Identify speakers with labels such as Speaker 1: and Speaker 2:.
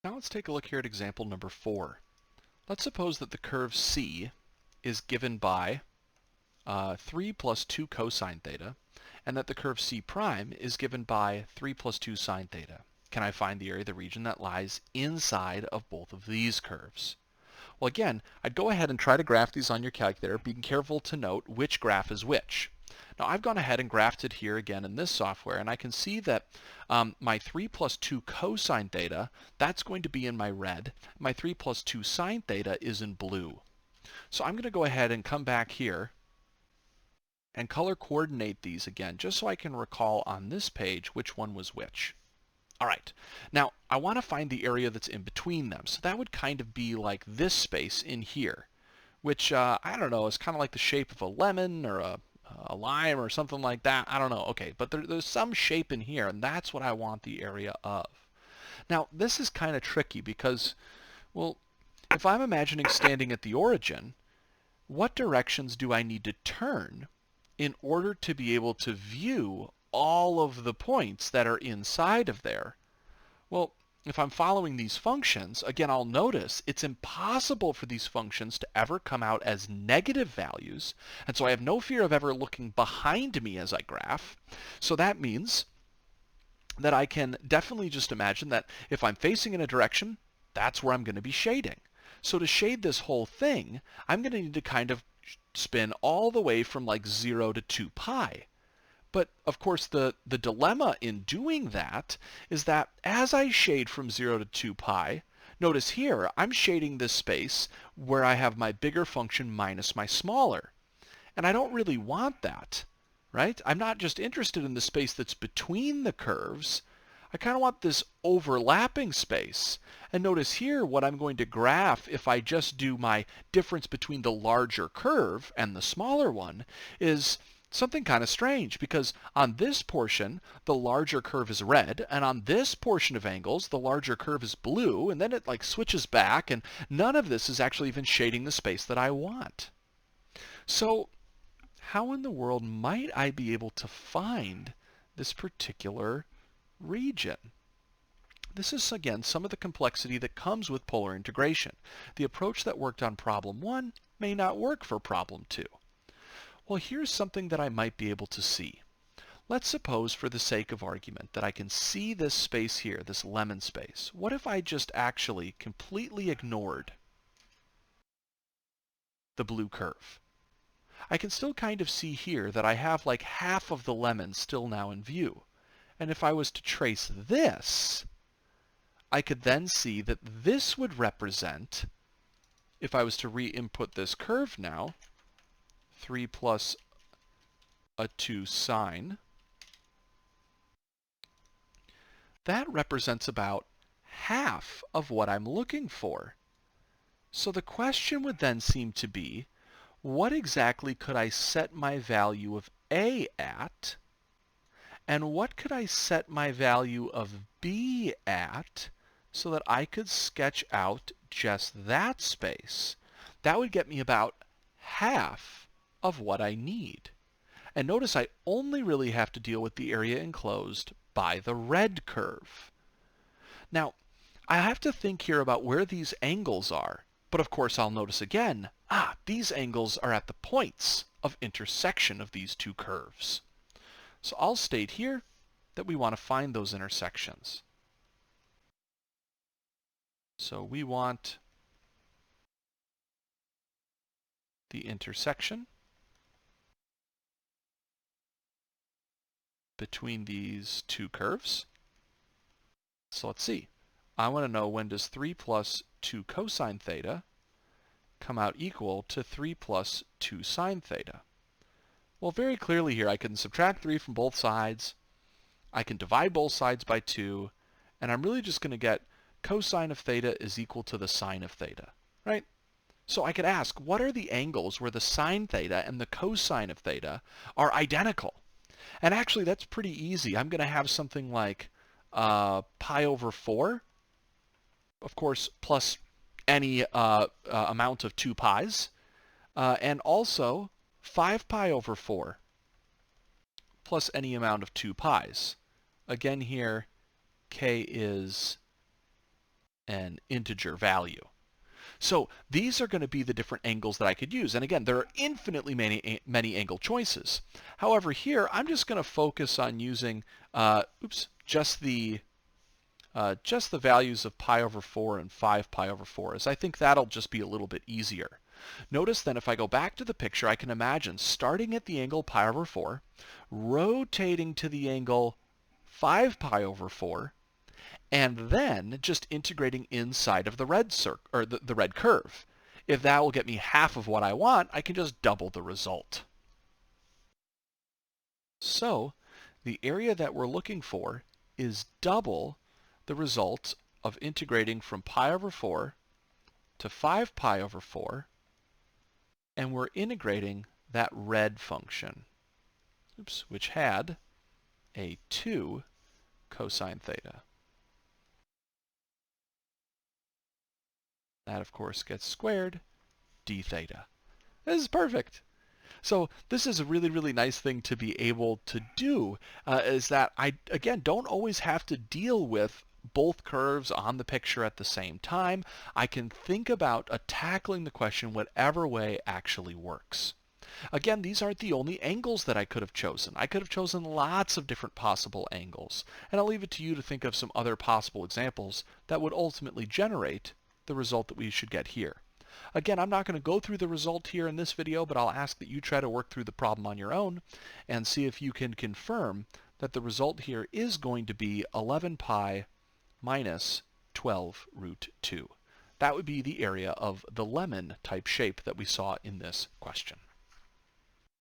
Speaker 1: Now let's take a look here at example number 4. Let's suppose that the curve C is given by 3 plus 2 cosine theta, and that the curve C prime is given by 3 plus 2 sine theta. Can I find the area of the region that lies inside of both of these curves? Well, again, I'd go ahead and try to graph these on your calculator, being careful to note which graph is which. Now, I've gone ahead and graphed it here again in this software, and I can see that my 3 plus 2 cosine theta, that's going to be in my red. My 3 plus 2 sine theta is in blue. So I'm going to go ahead and come back here and color coordinate these again, just so I can recall on this page which one was which. All right, now I want to find the area that's in between them. So that would kind of be like this space in here, which, I don't know, is kind of like the shape of a lemon or a lime or something like that. I don't know. Okay, but there's some shape in here, and that's what I want the area of. Now, this is kind of tricky because, well, if I'm imagining standing at the origin, what directions do I need to turn in order to be able to view all of the points that are inside of there? Well, if I'm following these functions, again, I'll notice it's impossible for these functions to ever come out as negative values, and so I have no fear of ever looking behind me as I graph. So that means that I can definitely just imagine that if I'm facing in a direction, that's where I'm going to be shading. So to shade this whole thing, I'm going to need to kind of spin all the way from like 0 to 2 pi. But of course the dilemma in doing that is that as I shade from 0 to 2 pi, notice here I'm shading this space where I have my bigger function minus my smaller. And I don't really want that, right? I'm not just interested in the space that's between the curves. I kind of want this overlapping space. And notice here what I'm going to graph if I just do my difference between the larger curve and the smaller one is something kind of strange, because on this portion the larger curve is red, and on this portion of angles the larger curve is blue, and then it like switches back, and none of this is actually even shading the space that I want. So how in the world might I be able to find this particular region? This is, again, some of the complexity that comes with polar integration. The approach that worked on problem 1 may not work for problem 2. Well, here's something that I might be able to see. Let's suppose, for the sake of argument, that I can see this space here, this lemon space. What if I just actually completely ignored the blue curve? I can still kind of see here that I have like half of the lemon still now in view. And if I was to trace this, I could then see that this would represent, if I was to re-input this curve now, 3 plus a 2 sine, that represents about half of what I'm looking for. So the question would then seem to be, what exactly could I set my value of A at, and what could I set my value of B at so that I could sketch out just that space? That would get me about half of what I need. And notice I only really have to deal with the area enclosed by the red curve. Now, I have to think here about where these angles are. But of course I'll notice again, these angles are at the points of intersection of these two curves. So I'll state here that we want to find those intersections. So we want the intersection between these two curves. So let's see. I want to know, when does 3 plus 2 cosine theta come out equal to 3 plus 2 sine theta? Well, very clearly here I can subtract 3 from both sides. I can divide both sides by 2. And I'm really just going to get cosine of theta is equal to the sine of theta, right? So I could ask, what are the angles where the sine theta and the cosine of theta are identical? And actually, that's pretty easy. I'm going to have something like pi over 4, of course, plus any amount of 2 pi's, and also 5 pi over 4 plus any amount of 2 pi's. Again here, k is an integer value. So these are going to be the different angles that I could use. And again, there are infinitely many angle choices. However, here I'm just going to focus on using just the values of pi over 4 and 5 pi over 4, as I think that'll just be a little bit easier. Notice then if I go back to the picture, I can imagine starting at the angle pi over 4, rotating to the angle 5 pi over 4, and then just integrating inside of the red circle, or the red curve. If that will get me half of what I want, I can just double the result. So the area that we're looking for is double the result of integrating from pi over 4 to 5 pi over 4, and we're integrating that red function, which had a 2 cosine theta. That, of course, gets squared d theta. This is perfect. So this is a really, really nice thing to be able to do, is that I, again, don't always have to deal with both curves on the picture at the same time. I can think about tackling the question whatever way actually works. Again, these aren't the only angles that I could have chosen. I could have chosen lots of different possible angles, and I'll leave it to you to think of some other possible examples that would ultimately generate the result that we should get here. Again, I'm not going to go through the result here in this video, but I'll ask that you try to work through the problem on your own and see if you can confirm that the result here is going to be 11 pi minus 12 root 2. That would be the area of the lemon type shape that we saw in this question.